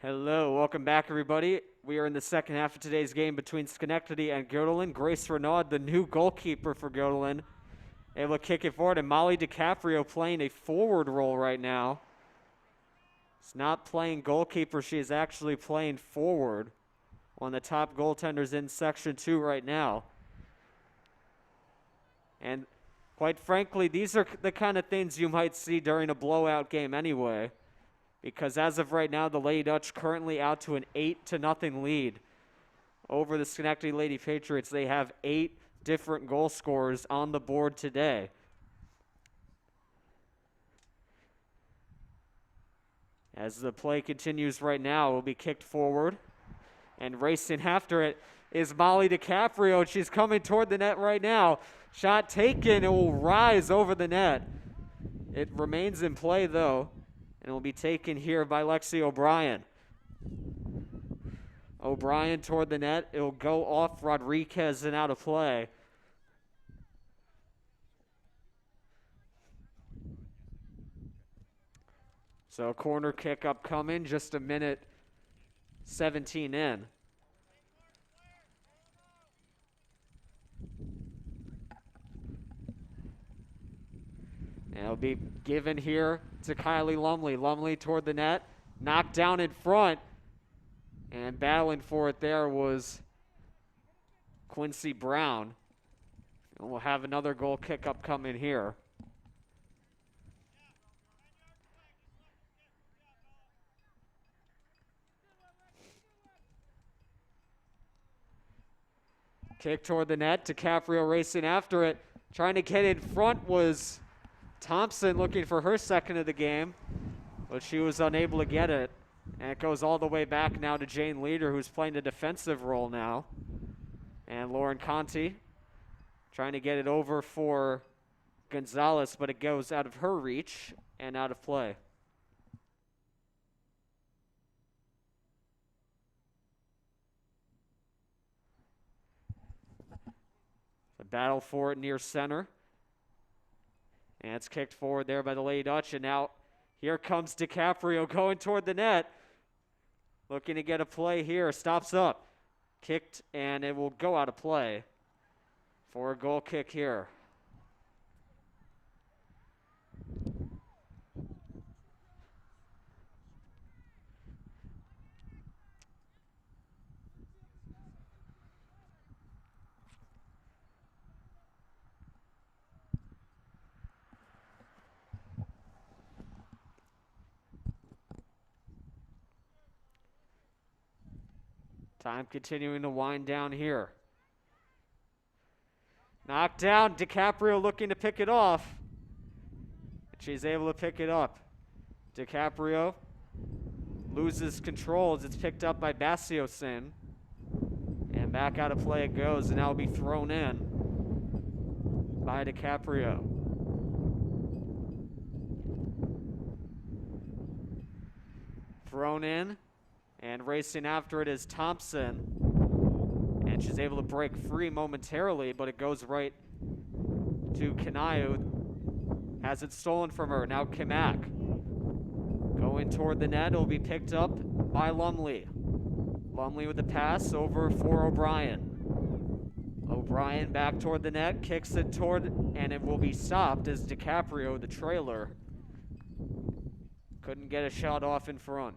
Hello, welcome back, everybody. We are in the second half of today's game between Schenectady and Göttingen. Grace Renaud, the new goalkeeper for Göttingen, able to kick it forward, and Molly DiCaprio playing a forward role right now. She's not playing goalkeeper, she is actually playing forward. One of the top goaltenders in Section 2 right now. And quite frankly, these are the kind of things you might see during a blowout game anyway. Because as of right now, the Lady Dutch currently out to an 8-0 lead over the Schenectady Lady Patriots. They have 8 different goal scorers on the board today. As the play continues right now, it will be kicked forward. And racing after it is Molly DiCaprio. She's coming toward the net right now. Shot taken. It will rise over the net. It remains in play, though. And it will be taken here by Lexi O'Brien. O'Brien toward the net. It will go off Rodriguez and out of play. So a corner kick upcoming, just a minute 17 in. And it'll be given here to Kylie Lumley. Lumley toward the net, knocked down in front. And battling for it there was Quincy Brown. And we'll have another goal kick upcoming here. Kick toward the net, DiCaprio racing after it. Trying to get in front was Thompson, looking for her second of the game, but she was unable to get it. And it goes all the way back now to Jane Leader, who's playing a defensive role now. And Lauren Conti trying to get it over for Gonzalez, but it goes out of her reach and out of play. The battle for it near center. And it's kicked forward there by the Lady Dutch. And now here comes DiCaprio going toward the net. Looking to get a play here. Stops up. Kicked, and it will go out of play for a goal kick here. Time continuing to wind down here. Knocked down. DiCaprio looking to pick it off. She's able to pick it up. DiCaprio loses control as it's picked up by Bassiosin. And back out of play it goes, and now will be thrown in by DiCaprio. Thrown in. And racing after it is Thompson. And she's able to break free momentarily, but it goes right to Kanayu. Has it stolen from her. Now Kimak. Going toward the net. It'll be picked up by Lumley. Lumley with the pass over for O'Brien. O'Brien back toward the net. Kicks it toward, and it will be stopped as DiCaprio, the trailer, couldn't get a shot off in front.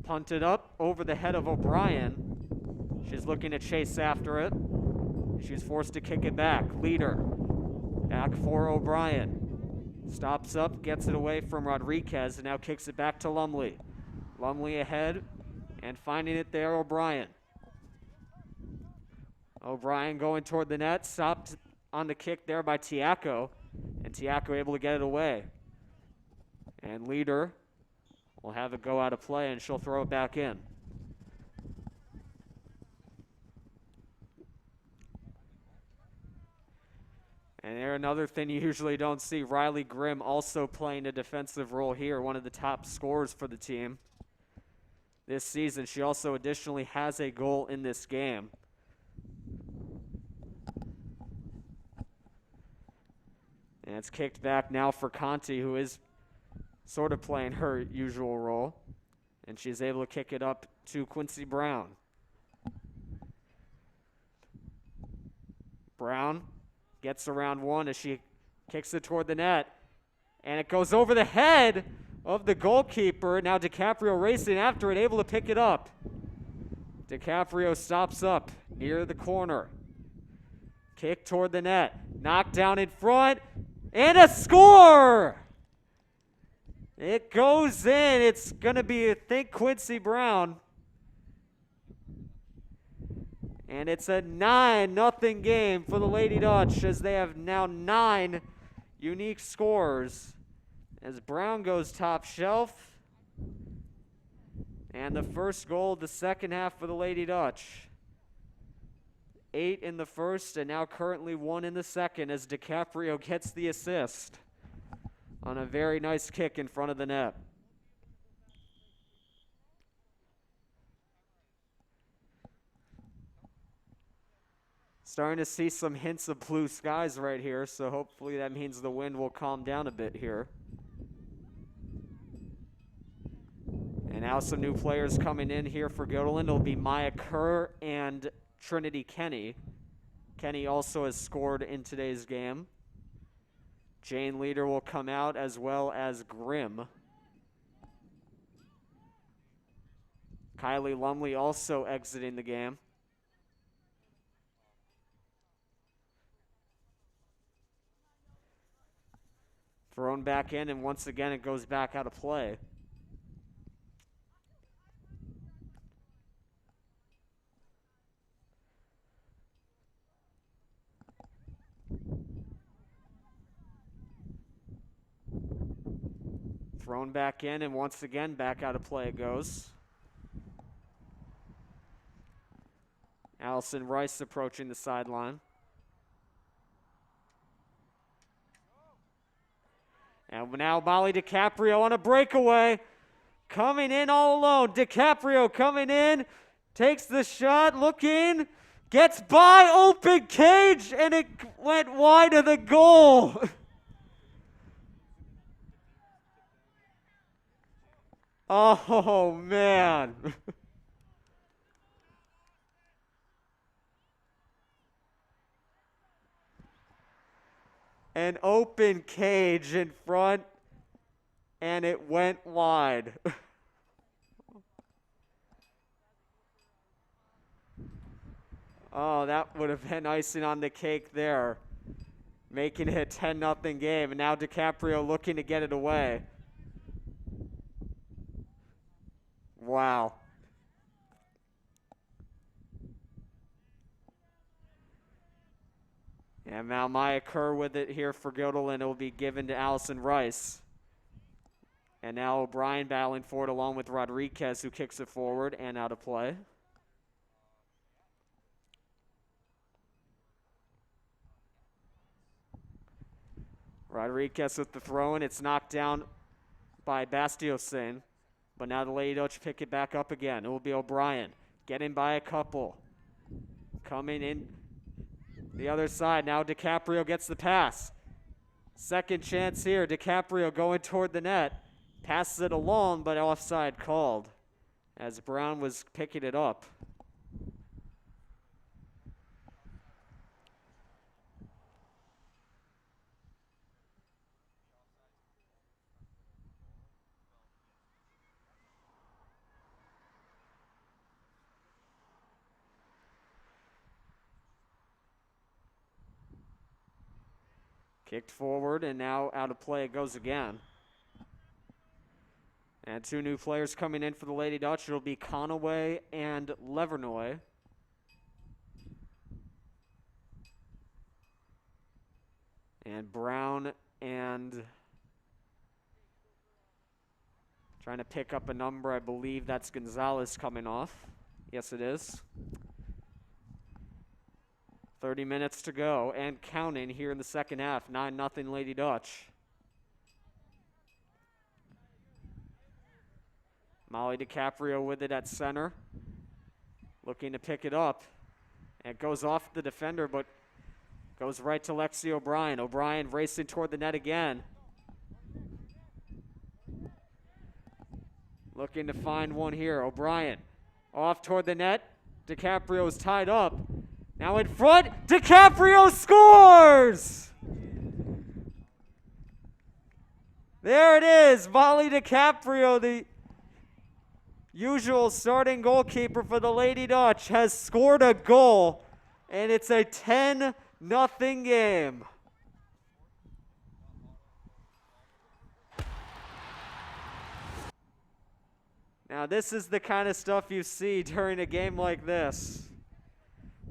Punted up over the head of O'Brien. She's looking to chase after it. She's forced to kick it back. Leader. Back for O'Brien. Stops up, gets it away from Rodriguez, and now kicks it back to Lumley. Lumley ahead, and finding it there, O'Brien. O'Brien going toward the net. Stopped on the kick there by Tiaco, and Tiaco able to get it away. And Leader will have it go out of play, and she'll throw it back in. And there, another thing you usually don't see, Riley Grimm also playing a defensive role here, one of the top scorers for the team. this season. She also additionally has a goal in this game. And it's kicked back now for Conti, who is sort of playing her usual role. And she's able to kick it up to Quincy Brown. Brown gets around one as she kicks it toward the net. And it goes over the head of the goalkeeper. Now DiCaprio racing after it, able to pick it up. DiCaprio stops up near the corner. Kick toward the net. Knocked down in front. And a score! It goes in. It's going to be, I think, Quincy Brown. And it's a 9-0 game for the Lady Dutch as they have now 9 unique scores. As Brown goes top shelf. And the first goal of the second half for the Lady Dutch. 8 in the first and now currently 1 in the second as DiCaprio gets the assist on a very nice kick in front of the net. Starting to see some hints of blue skies right here, so hopefully that means the wind will calm down a bit here. And now some new players coming in here for Göttingen. It'll be Maya Kerr and Trinity Kenny. Kenny also has scored in today's game. Jane Leader will come out as well as Grimm. Kylie Lumley also exiting the game. Thrown back in, and once again it goes back out of play. Thrown back in, and once again back out of play it goes. Allison Rice approaching the sideline. And now Molly DiCaprio on a breakaway. Coming in all alone. DiCaprio coming in. Takes the shot, looking. Gets by, open cage, and it went wide of the goal. Oh, man. An open cage in front, and it went wide. Oh, that would have been icing on the cake there, making it a 10-0 game. And now DiCaprio looking to get it away. Wow. And now Maya Kerr with it here for Göttingen. It will be given to Allison Rice. And now O'Brien battling for it along with Rodriguez, who kicks it forward and out of play. Rodriguez with the throw-in. It's knocked down by Bastiosin. But now the Lady Dutch pick it back up again. It will be O'Brien. Getting by a couple. Coming in the other side. Now DiCaprio gets the pass. Second chance here. DiCaprio going toward the net. Passes it along, but offside called as Brown was picking it up. Kicked forward, and now out of play it goes again. And 2 new players coming in for the Lady Dutch. It'll be Conaway and Levernoy. And Brown and trying to pick up a number. I believe that's Gonzalez coming off. Yes, it is. 30 minutes to go and counting here in the second half. 9-0 Lady Dutch. Molly DiCaprio with it at center. Looking to pick it up. And it goes off the defender, but goes right to Lexi O'Brien. O'Brien racing toward the net again. Looking to find one here. O'Brien off toward the net. DiCaprio's tied up. Now in front, DiCaprio scores! There it is, Molly DiCaprio, the usual starting goalkeeper for the Lady Dutch, has scored a goal, and it's a 10-0 game. Now this is the kind of stuff you see during a game like this.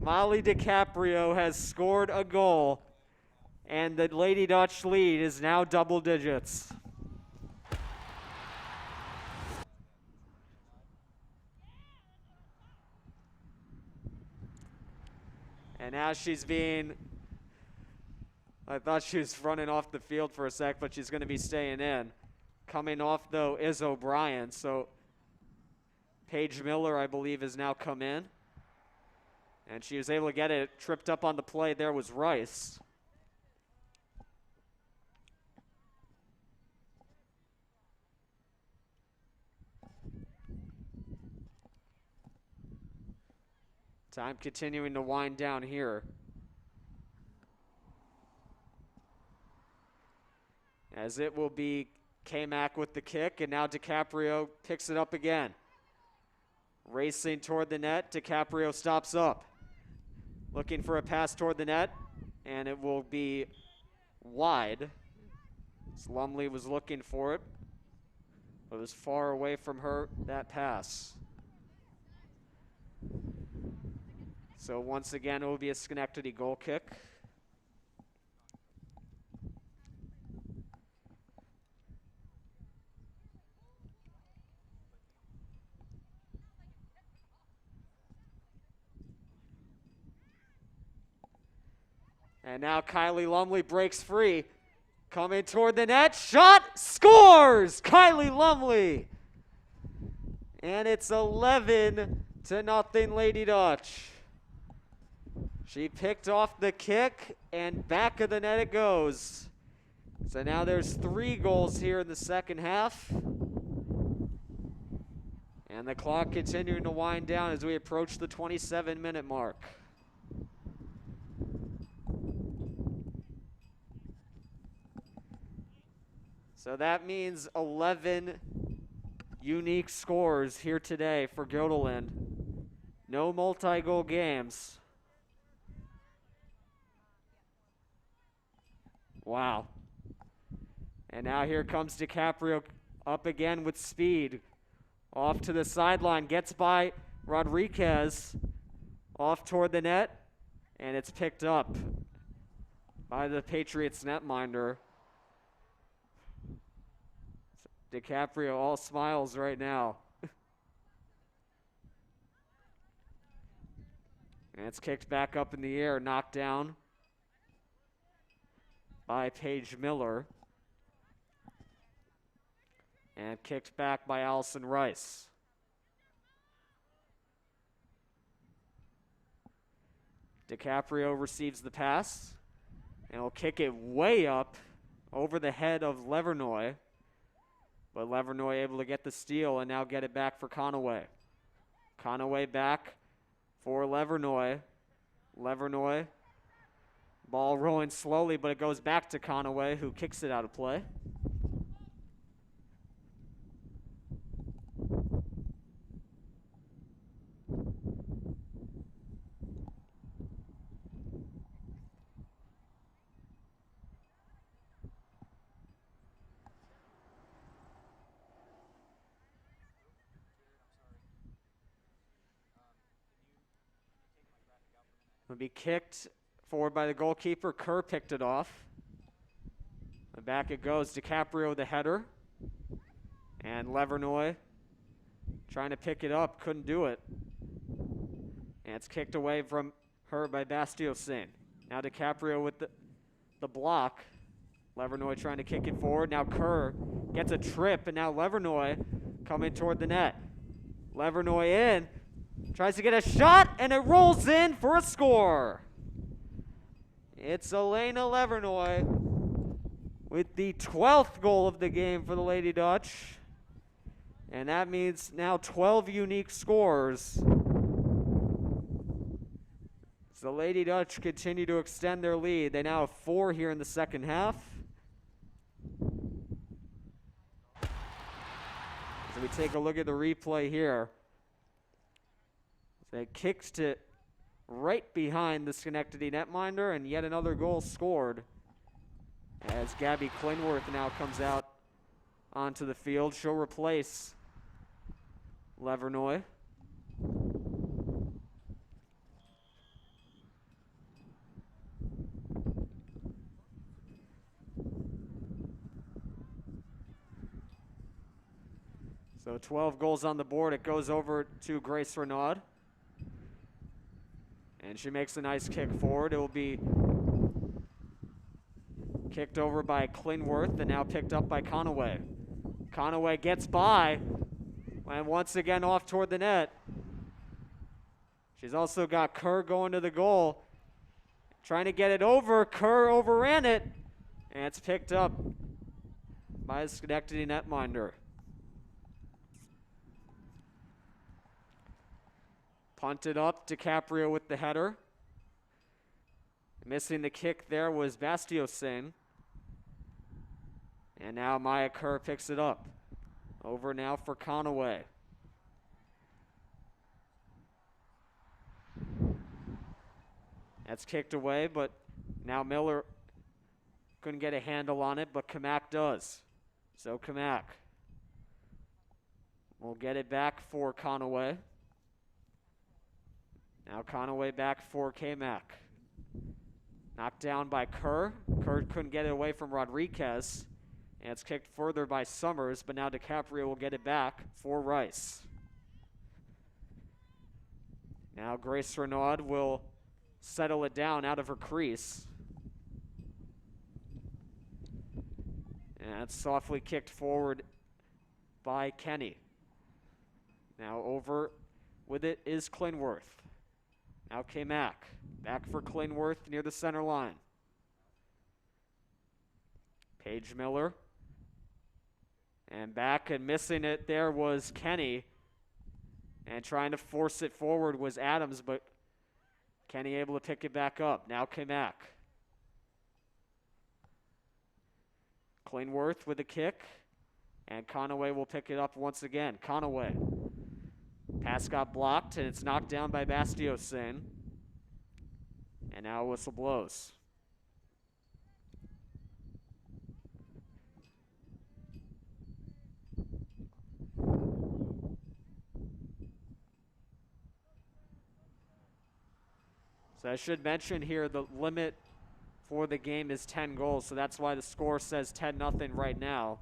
Molly DiCaprio has scored a goal, and the Lady Dutch lead is now double digits. And now she's being, I thought she was running off the field for a sec, but she's going to be staying in. Coming off, though, is O'Brien. So Paige Miller, I believe, has now come in. And she was able to get it. Tripped up on the play. There was Rice. Time continuing to wind down here. As it will be K-Mac with the kick, and now DiCaprio picks it up again. Racing toward the net, DiCaprio stops up. Looking for a pass toward the net, and it will be wide. Lumley was looking for it, but it was far away from her, that pass. So once again, it will be a Schenectady goal kick. And now Kylie Lumley breaks free. Coming toward the net, shot, scores! Kylie Lumley. And it's 11-0 Lady Dutch. She picked off the kick, and back of the net it goes. So now there's 3 goals here in the second half. And the clock continuing to wind down as we approach the 27-minute mark. So that means 11 unique scores here today for Götaland. No multi-goal games. Wow. And now here comes DiCaprio up again with speed. Off to the sideline, gets by Rodriguez. Off toward the net, and it's picked up by the Patriots netminder. DiCaprio all smiles right now. And it's kicked back up in the air, knocked down by Paige Miller. And kicked back by Allison Rice. DiCaprio receives the pass and will kick it way up over the head of Levernoy. But Levernoy able to get the steal and now get it back for Conaway. Conaway back for Levernoy. Levernoy, ball rolling slowly, but it goes back to Conaway, who kicks it out of play. Will be kicked forward by the goalkeeper. Kerr picked it off. And back it goes. DiCaprio the header. And Levernoy trying to pick it up. Couldn't do it. And it's kicked away from her by Bastiosin. Now DiCaprio with the block. Levernoy trying to kick it forward. Now Kerr gets a trip. And now Levernoy coming toward the net. Levernoy in, tries to get a shot, and it rolls in for a score. It's Elena Levernoy with the 12th goal of the game for the Lady Dutch. And that means now 12 unique scores. The Lady Dutch continue to extend their lead. They now have 4 here in the second half. So we take a look at the replay here. They kicked it right behind the Schenectady netminder, and yet another goal scored as Gabby Klingworth now comes out onto the field. She'll replace Levernoy. So 12 goals on the board. It goes over to Grace Renaud. And she makes a nice kick forward. It will be kicked over by Klingworth and now picked up by Conaway. Conaway gets by and once again off toward the net. She's also got Kerr going to the goal. Trying to get it over. Kerr overran it. And it's picked up by the Schenectady netminder. Punted up, DiCaprio with the header. Missing the kick there was Bastiosin. And now Maya Kerr picks it up. Over now for Conaway. That's kicked away, but now Miller couldn't get a handle on it, but Kamak does. So Kamak will get it back for Conaway. Now Conaway back for K-Mac. Knocked down by Kerr. Kerr couldn't get it away from Rodriguez. And it's kicked further by Summers, but now DiCaprio will get it back for Rice. Now Grace Renaud will settle it down out of her crease. And it's softly kicked forward by Kenny. Now over with it is Klingworth. Now K-Mac, back for Klingworth near the center line. Paige Miller. And back and missing it there was Kenny. And trying to force it forward was Adams, but Kenny able to pick it back up. Now K-Mac. Klingworth with a kick. And Conaway will pick it up once again. Conaway. Pass got blocked, and it's knocked down by Bastiosin. And now a whistle blows. So I should mention here the limit for the game is 10 goals, so that's why the score says 10-0 right now.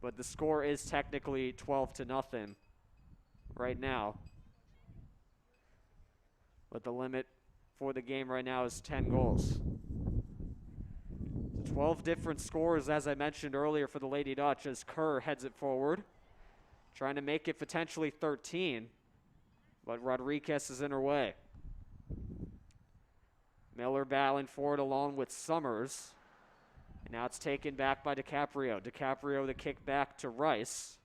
But the score is technically 12-0 right now. But the limit for the game right now is 10 goals. 12 different scores, as I mentioned earlier, for the Lady Dutch as Kerr heads it forward. Trying to make it potentially 13, but Rodriguez is in her way. Miller battling forward along with Summers. And now it's taken back by DiCaprio. DiCaprio the kick back to Rice.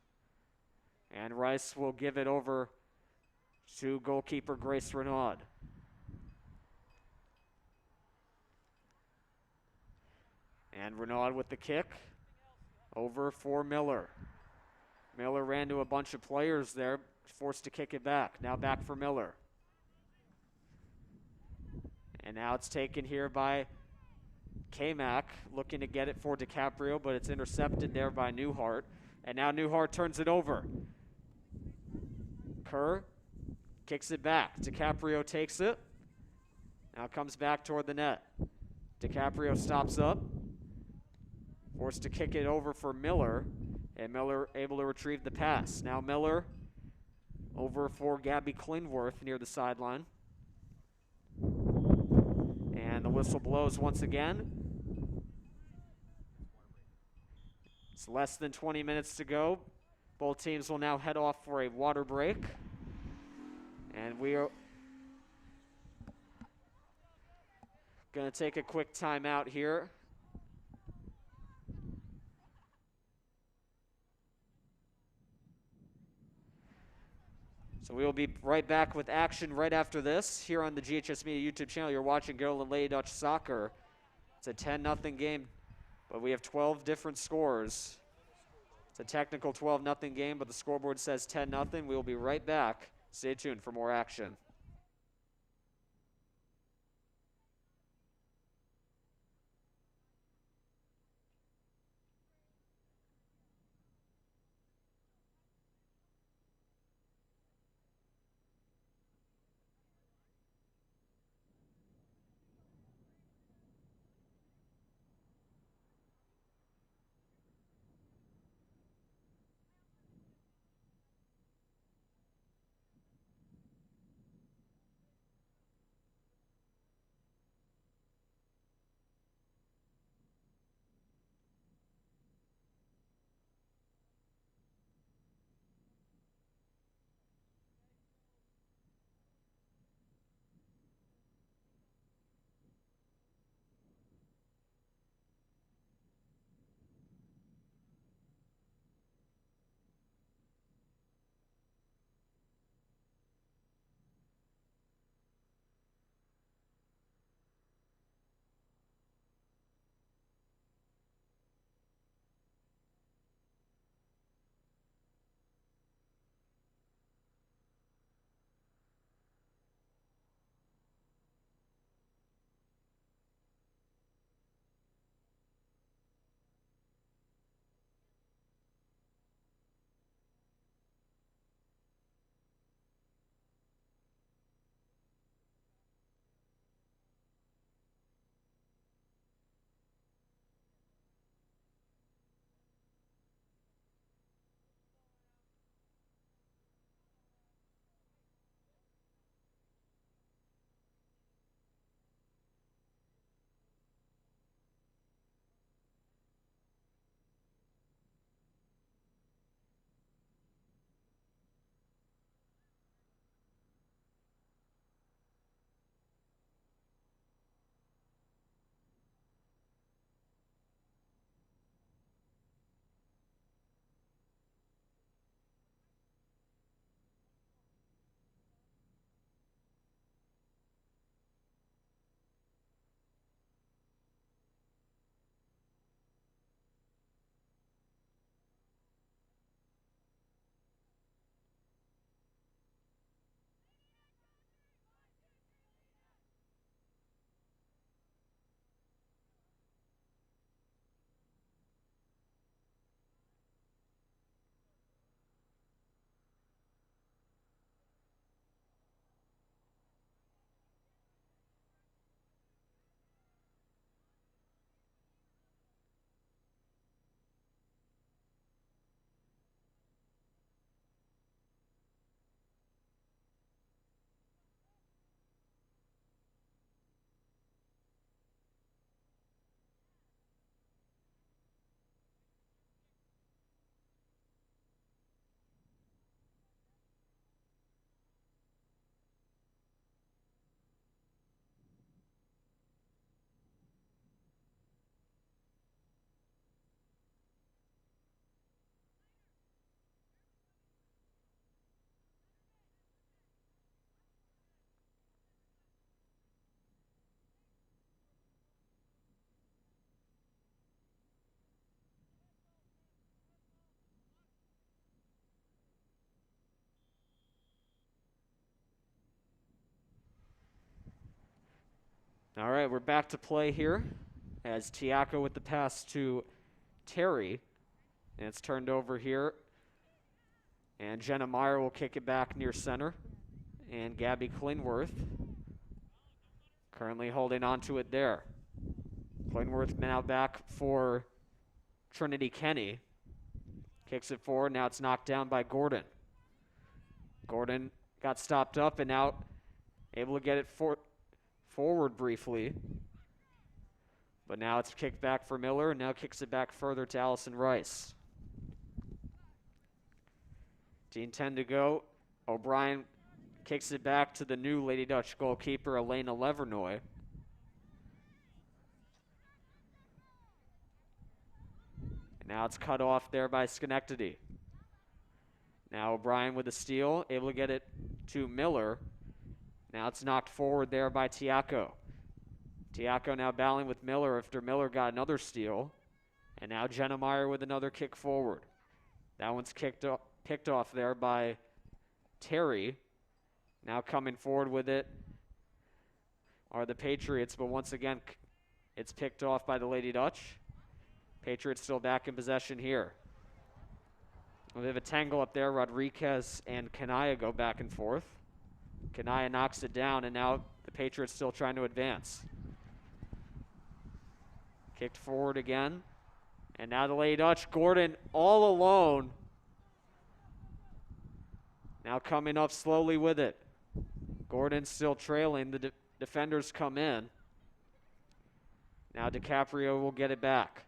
And Rice will give it over to goalkeeper Grace Renaud. And Renaud with the kick over for Miller. Miller ran to a bunch of players there, forced to kick it back. Now back for Miller. And now it's taken here by K-Mac, looking to get it for DiCaprio, but it's intercepted there by Newhart. And now Newhart turns it over. Kerr kicks it back. DiCaprio takes it. Now comes back toward the net. DiCaprio stops up. Forced to kick it over for Miller, and Miller able to retrieve the pass. Now Miller over for Gabby Klingworth near the sideline. And And the whistle blows once again. It's less than 20 minutes to go. Both teams will now head off for a water break. And we are going to take a quick timeout here. So we will be right back with action right after this here on the GHS Media YouTube channel. You're watching Girl and Lady Dutch Soccer. It's a 10-0 game, but we have 12 different scores. It's a technical 12-0 game, but the scoreboard says 10-0. We will be right back. Stay tuned for more action. All right, we're back to play here as Tiako with the pass to Terry. And it's turned over here. And Jenna Meyer will kick it back near center. And Gabby Klingworth currently holding on to it there. Klingworth now back for Trinity Kenny. Kicks it forward. Now it's knocked down by Gordon. Gordon got stopped up and now able to get it forward briefly. But now it's kicked back for Miller, and now kicks it back further to Allison Rice. 10 to go. O'Brien kicks it back to the new Lady Dutch goalkeeper, Elena Levernoy. And now it's cut off there by Schenectady. Now O'Brien with a steal, able to get it to Miller. Now it's knocked forward there by Tiaco. Tiaco now battling with Miller after Miller got another steal. And now Jenna Meyer with another kick forward. That one's picked off there by Terry. Now coming forward with it are the Patriots, but once again, it's picked off by the Lady Dutch. Patriots still back in possession here. We have a tangle up there. Rodriguez and Kanaya go back and forth. Kanaya knocks it down, and now the Patriots still trying to advance. Kicked forward again. And now the Lady Dutch, Gordon all alone. Now coming up slowly with it. Gordon still trailing. The defenders come in. Now DiCaprio will get it back.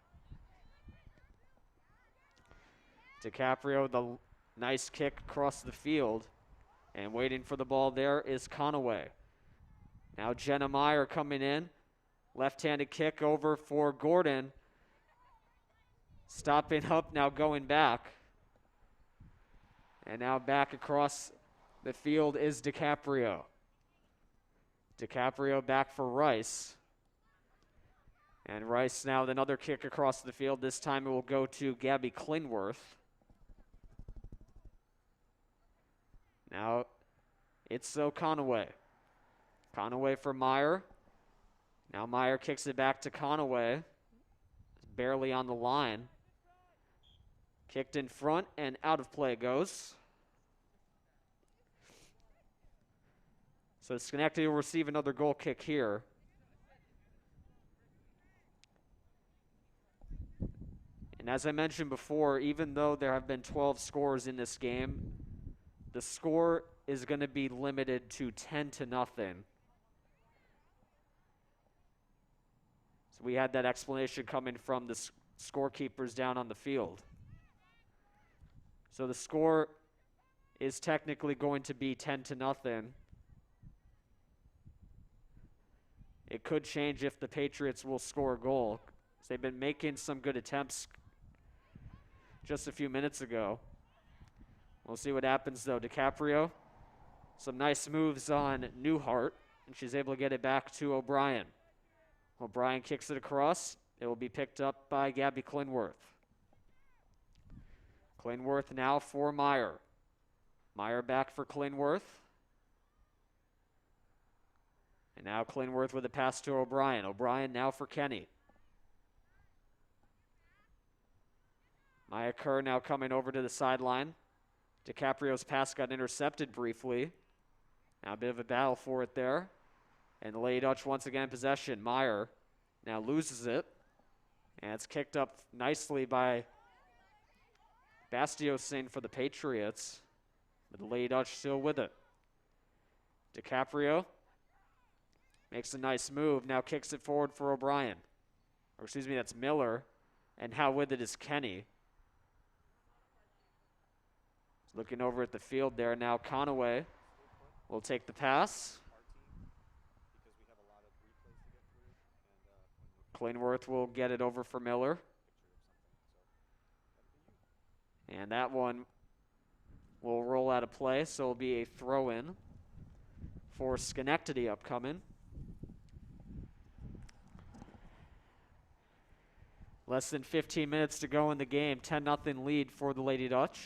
DiCaprio, the nice kick across the field. And waiting for the ball there is Conaway. Now Jenna Meyer coming in. Left-handed kick over for Gordon. Stopping up, now going back. And now back across the field is DiCaprio. DiCaprio back for Rice. And Rice now with another kick across the field. This time it will go to Gabby Klingworth. Now it's Conaway. Conaway for Meyer. Now Meyer kicks it back to Conaway. Barely on the line. Kicked in front and out of play goes. So Schenectady will receive another goal kick here. And as I mentioned before, even though there have been 12 scores in this game, the score is going to be limited to 10-0. So we had that explanation coming from the scorekeepers down on the field. So the score is technically going to be 10-0. It could change if the Patriots will score a goal. They've been making some good attempts just a few minutes ago. We'll see what happens though. DiCaprio, some nice moves on Newhart, and she's able to get it back to O'Brien. O'Brien kicks it across. It will be picked up by Gabby Klingworth. Klingworth now for Meyer. Meyer back for Klingworth. And now Klingworth with a pass to O'Brien. O'Brien now for Kenny. Maya Kerr now coming over to the sideline. DiCaprio's pass got intercepted briefly. Now a bit of a battle for it there. And the Lady Dutch once again in possession. Meyer now loses it. And it's kicked up nicely by Bastiosin for the Patriots. But the Lady Dutch still with it. DiCaprio makes a nice move. Now kicks it forward for O'Brien. Or excuse me, that's Miller. And now with it is Kenny. Looking over at the field there. Now Conaway will take the pass. Klingworth will get it over for Miller. And that one will roll out of play, so it'll be a throw-in for Schenectady upcoming. Less than 15 minutes to go in the game. 10-0 lead for the Lady Dutch.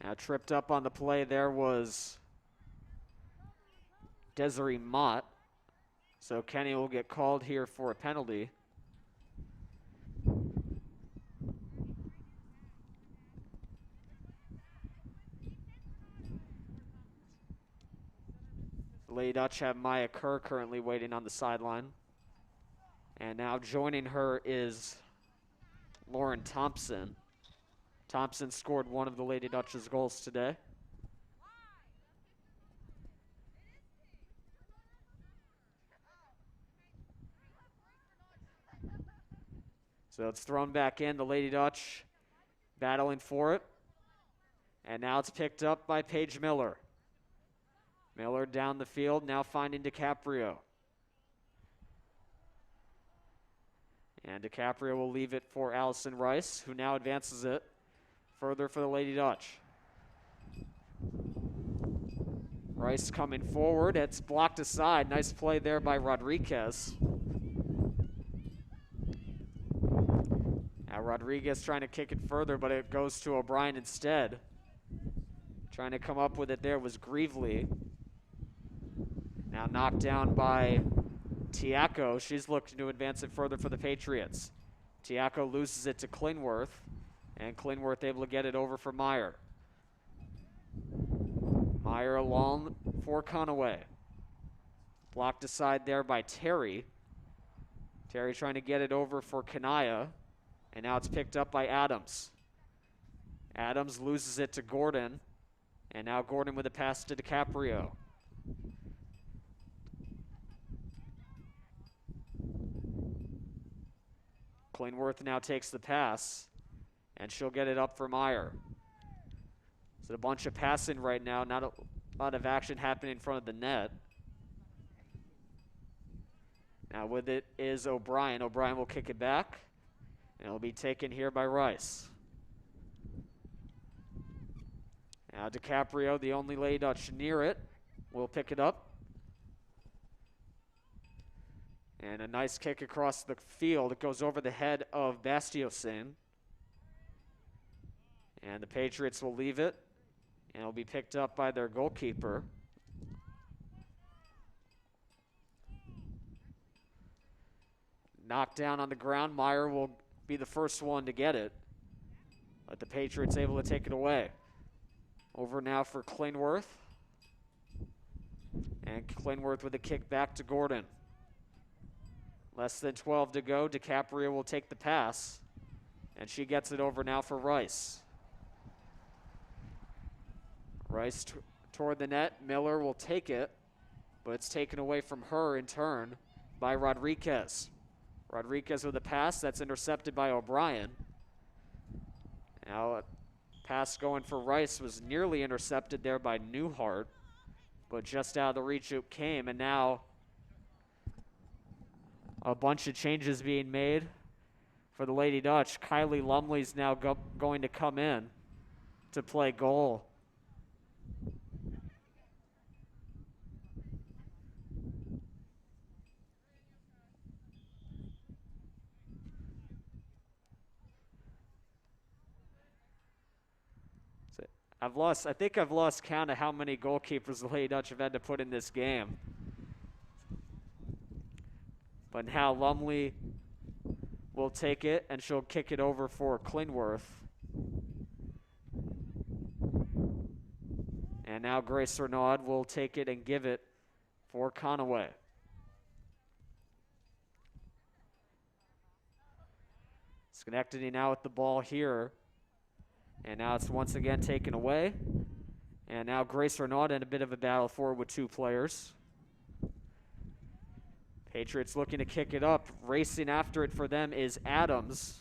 Now tripped up on the play there was Desiree Mott. So Kenny will get called here for a penalty. The Lady Dutch have Maya Kerr currently waiting on the sideline. And now joining her is Lauren Thompson. Thompson scored one of the Lady Dutch's goals today. So it's thrown back in. The Lady Dutch battling for it. And now it's picked up by Paige Miller. Miller down the field, now finding DiCaprio. And DiCaprio will leave it for Allison Rice, who now advances it further for the Lady Dutch. Rice coming forward. It's blocked aside. Nice play there by Rodriguez. Now Rodriguez trying to kick it further, but it goes to O'Brien instead. Trying to come up with it there was Greavely. Now knocked down by Tiaco. She's looking to advance it further for the Patriots. Tiaco loses it to Klingworth, and Klingworth able to get it over for Meyer. Meyer along for Conaway. Blocked aside there by Terry. Terry trying to get it over for Kanaya, and now it's picked up by Adams. Adams loses it to Gordon, and now Gordon with a pass to DiCaprio. Klingworth now takes the pass, and she'll get it up for Meyer. So a bunch of passing right now, not a lot of action happening in front of the net. Now with it is O'Brien. O'Brien will kick it back, and it'll be taken here by Rice. Now DiCaprio, the only Lady Dutch near it, will pick it up. And a nice kick across the field. It goes over the head of Bastiosin. And the Patriots will leave it. And it'll be picked up by their goalkeeper. Knocked down on the ground. Meyer will be the first one to get it. But the Patriots able to take it away. Over now for Klingworth. And Klingworth with a kick back to Gordon. Less than 12 to go. DiCaprio will take the pass. And she gets it over now for Rice. Rice toward the net. Miller will take it. But it's taken away from her in turn by Rodriguez. Rodriguez with a pass. That's intercepted by O'Brien. Now a pass going for Rice was nearly intercepted there by Newhart. But just out of the reach it came. And now a bunch of changes being made for the Lady Dutch. Kylie Lumley's now going to come in to play goal. I think I've lost count of how many goalkeepers the Lady Dutch have had to put in this game. But now Lumley will take it, and she'll kick it over for Klingworth. And now Grace Renaud will take it and give it for Conaway. Schenectady now with the ball here. And now it's once again taken away. And now Grace Renaud in a bit of a battle forward with two players. Patriots looking to kick it up. Racing after it for them is Adams.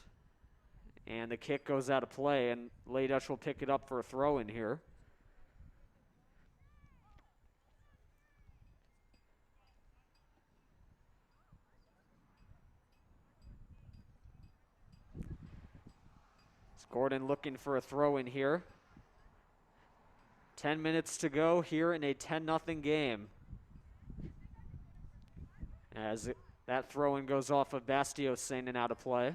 And the kick goes out of play, and Lady Dutch will pick it up for a throw in here. It's Gordon looking for a throw in here. 10 minutes to go here in a 10-0 game. As that throw-in goes off of Bastiosin and out of play.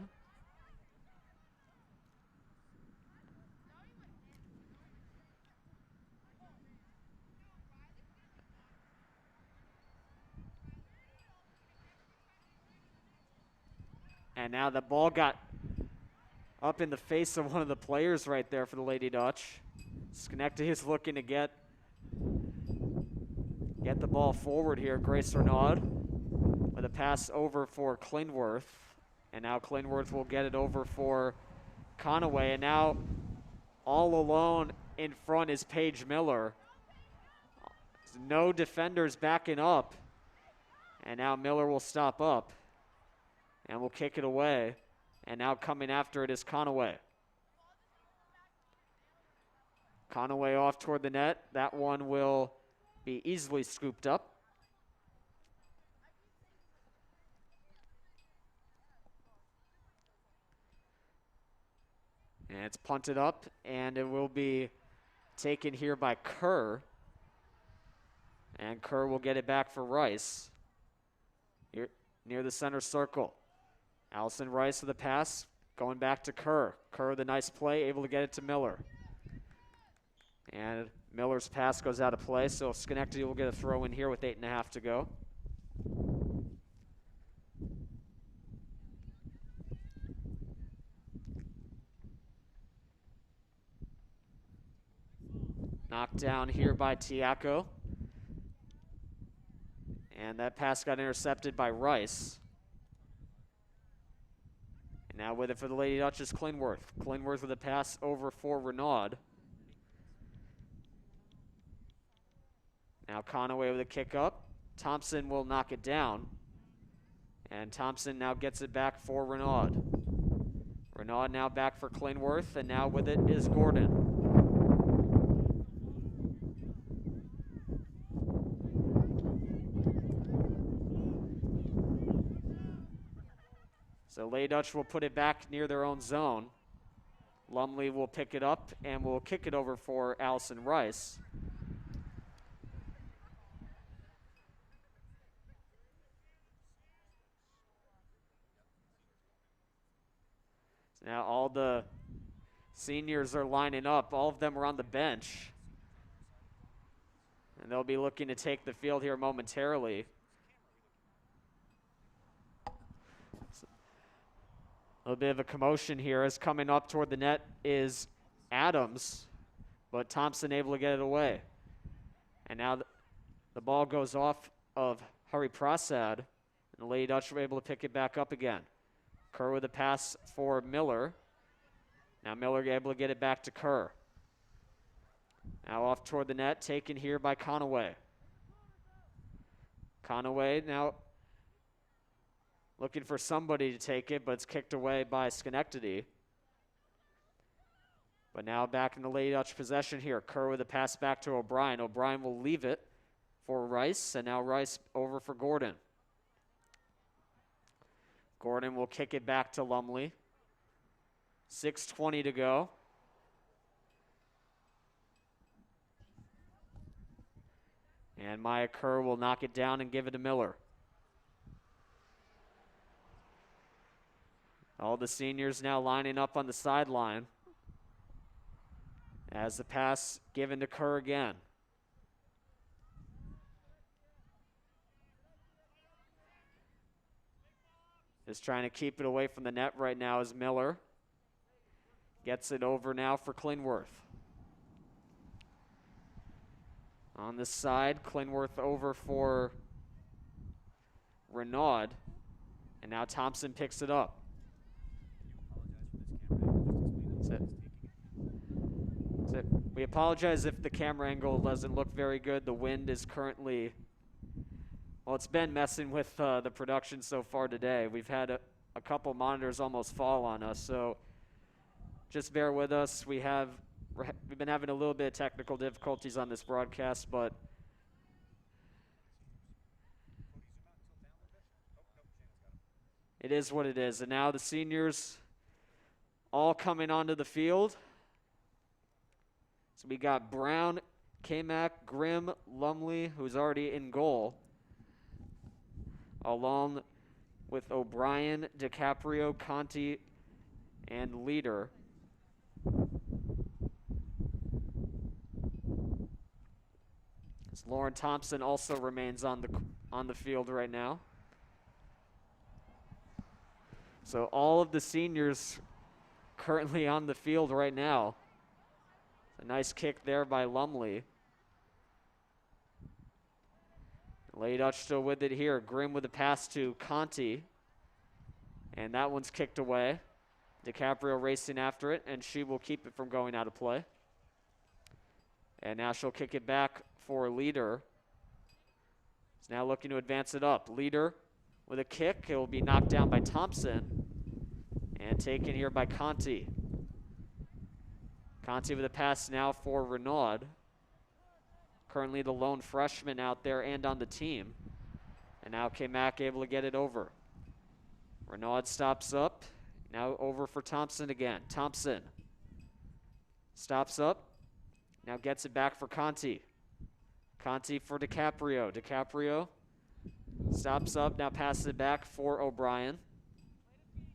And now the ball got up in the face of one of the players right there for the Lady Dutch. Schenectady is looking to get the ball forward here. Grace Renaud with a pass over for Klingworth. And now Klingworth will get it over for Conaway. And now all alone in front is Paige Miller. No defenders backing up. And now Miller will stop up and will kick it away. And now coming after it is Conaway. Conaway off toward the net. That one will be easily scooped up. And it's punted up, and it will be taken here by Kerr. And Kerr will get it back for Rice. Here, near the center circle. Allison Rice with a pass, going back to Kerr. Kerr, the nice play, able to get it to Miller. And Miller's pass goes out of play, so Schenectady will get a throw in here with 8.5 to go. Knocked down here by Tiaco. And that pass got intercepted by Rice. And now with it for the Lady Dutchess, Klingworth. Klingworth with a pass over for Renaud. Now Conaway with a kick up. Thompson will knock it down. And Thompson now gets it back for Renaud. Renaud now back for Klingworth, and now with it is Gordon. So Lady Dutch will put it back near their own zone. Lumley will pick it up and will kick it over for Allison Rice. So now all the seniors are lining up. All of them are on the bench. And they'll be looking to take the field here momentarily. A little bit of a commotion here as coming up toward the net is Adams, but Thompson able to get it away. And now the ball goes off of Hari Prasad, and the Lady Dutch were able to pick it back up again. Kerr with a pass for Miller. Now Miller able to get it back to Kerr. Now off toward the net, taken here by Conaway. Conaway now looking for somebody to take it, but it's kicked away by Schenectady. But now back in the Lady Dutch possession here. Kerr with a pass back to O'Brien. O'Brien will leave it for Rice, and now Rice over for Gordon. Gordon will kick it back to Lumley. 6:20 to go. And Maya Kerr will knock it down and give it to Miller. All the seniors now lining up on the sideline as the pass given to Kerr again. Just trying to keep it away from the net right now is Miller. Gets it over now for Klingworth. On this side, Klingworth over for Renaud. And now Thompson picks it up. We apologize if the camera angle doesn't look very good. The wind is currently, well, it's been messing with the production so far today. We've had a couple monitors almost fall on us, so just bear with us. We've been having a little bit of technical difficulties on this broadcast, but it is what it is. And now the seniors all coming onto the field. So we got Brown, Kamak, Grimm, Lumley, who's already in goal, along with O'Brien, DiCaprio, Conti, and Leader. As Lauren Thompson also remains on the field right now. So all of the seniors currently on the field right now. A nice kick there by Lumley. Lady Dutch still with it here. Grimm with a pass to Conti. And that one's kicked away. DiCaprio racing after it, and she will keep it from going out of play. And now she'll kick it back for Leader. She's now looking to advance it up. Leader with a kick. It will be knocked down by Thompson. And taken here by Conti. Conti with a pass now for Renaud. Currently the lone freshman out there and on the team. And now K-Mac able to get it over. Renaud stops up. Now over for Thompson again. Thompson stops up. Now gets it back for Conti. Conti for DiCaprio. DiCaprio stops up. Now passes it back for O'Brien.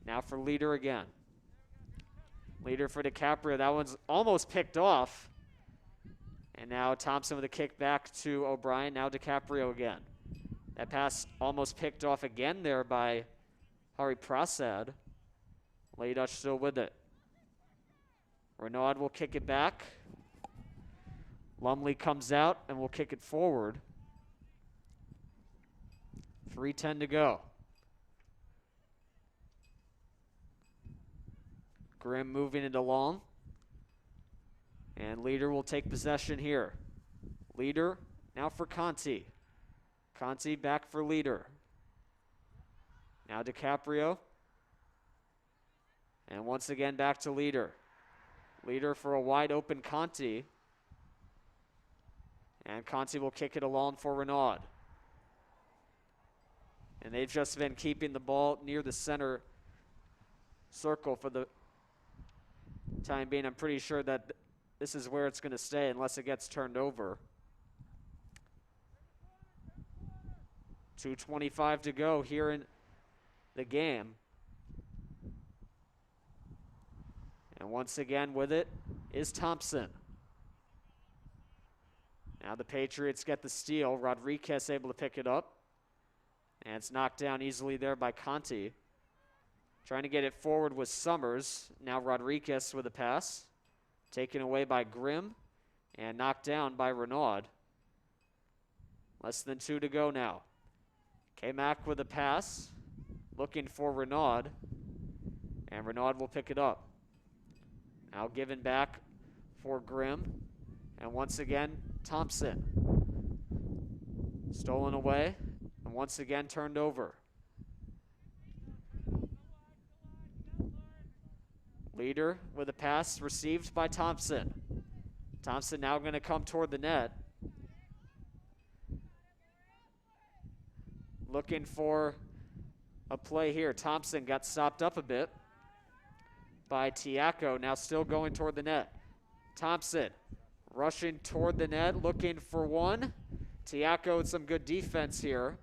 Now for Leader again. Leader for DiCaprio. That one's almost picked off. And now Thompson with a kick back to O'Brien. Now DiCaprio again. That pass almost picked off again there by Hari Prasad. Lady Dutch still with it. Renaud will kick it back. Lumley comes out and will kick it forward. 3:10 to go. Grimm moving it along. And Leader will take possession here. Leader now for Conti. Conti back for Leader. Now DiCaprio. And once again back to Leader. Leader for a wide open Conti. And Conti will kick it along for Renaud. And they've just been keeping the ball near the center circle for the time being. I'm pretty sure that this is where it's going to stay unless it gets turned over. 2:25 to go here in the game. And once again with it is Thompson. Now the Patriots get the steal. Rodriguez able to pick it up. And it's knocked down easily there by Conti. Trying to get it forward with Summers. Now Rodriguez with a pass. Taken away by Grimm. And knocked down by Renaud. Less than 2 to go now. K-Mac with a pass. Looking for Renaud. And Renaud will pick it up. Now given back for Grimm. And once again, Thompson. Stolen away. And once again turned over. Leader with a pass received by Thompson. Thompson now going to come toward the net. Looking for a play here. Thompson got stopped up a bit by Tiaco. Now still going toward the net. Thompson rushing toward the net, looking for one. Tiaco with some good defense here.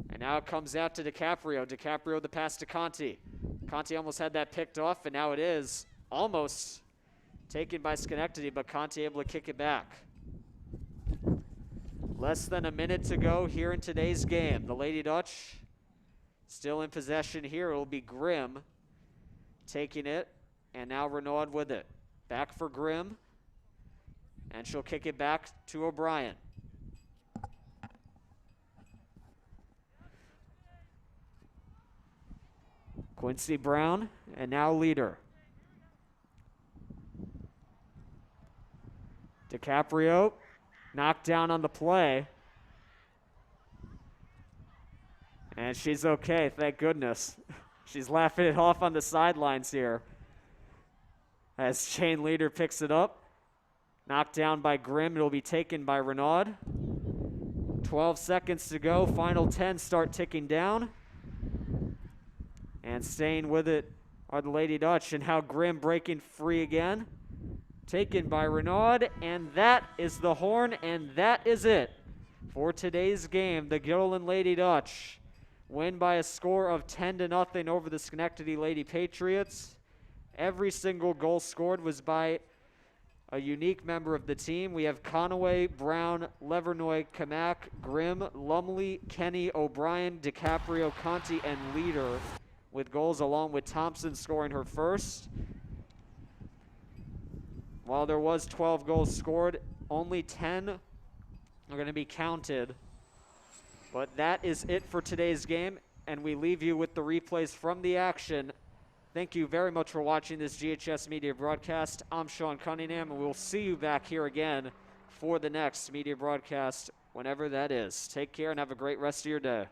And now it comes out to DiCaprio. DiCaprio the pass to Conti. Conti almost had that picked off, and now it is almost taken by Schenectady, but Conti able to kick it back. Less than a minute to go here in today's game. The Lady Dutch still in possession here. It will be Grimm taking it, and now Renaud with it. Back for Grimm, and she'll kick it back to O'Brien. Quincy Brown, and now Leader. DiCaprio knocked down on the play. And she's okay, thank goodness. She's laughing it off on the sidelines here. As Shane Leader picks it up. Knocked down by Grimm, it'll be taken by Renaud. 12 seconds to go, final 10 start ticking down. And staying with it are the Lady Dutch, and how Grimm breaking free again. Taken by Renaud, and that is the horn, and that is it for today's game. The Gilliland Lady Dutch win by a score of 10-0 over the Schenectady Lady Patriots. Every single goal scored was by a unique member of the team. We have Conaway, Brown, Levernoy, Kamak, Grimm, Lumley, Kenny, O'Brien, DiCaprio, Conti, and Leader with goals, along with Thompson scoring her first. While there was 12 goals scored, only 10 are going to be counted. But that is it for today's game, and we leave you with the replays from the action. Thank you very much for watching this GHS Media broadcast. I'm Sean Cunningham, and we'll see you back here again for the next media broadcast, whenever that is. Take care and have a great rest of your day.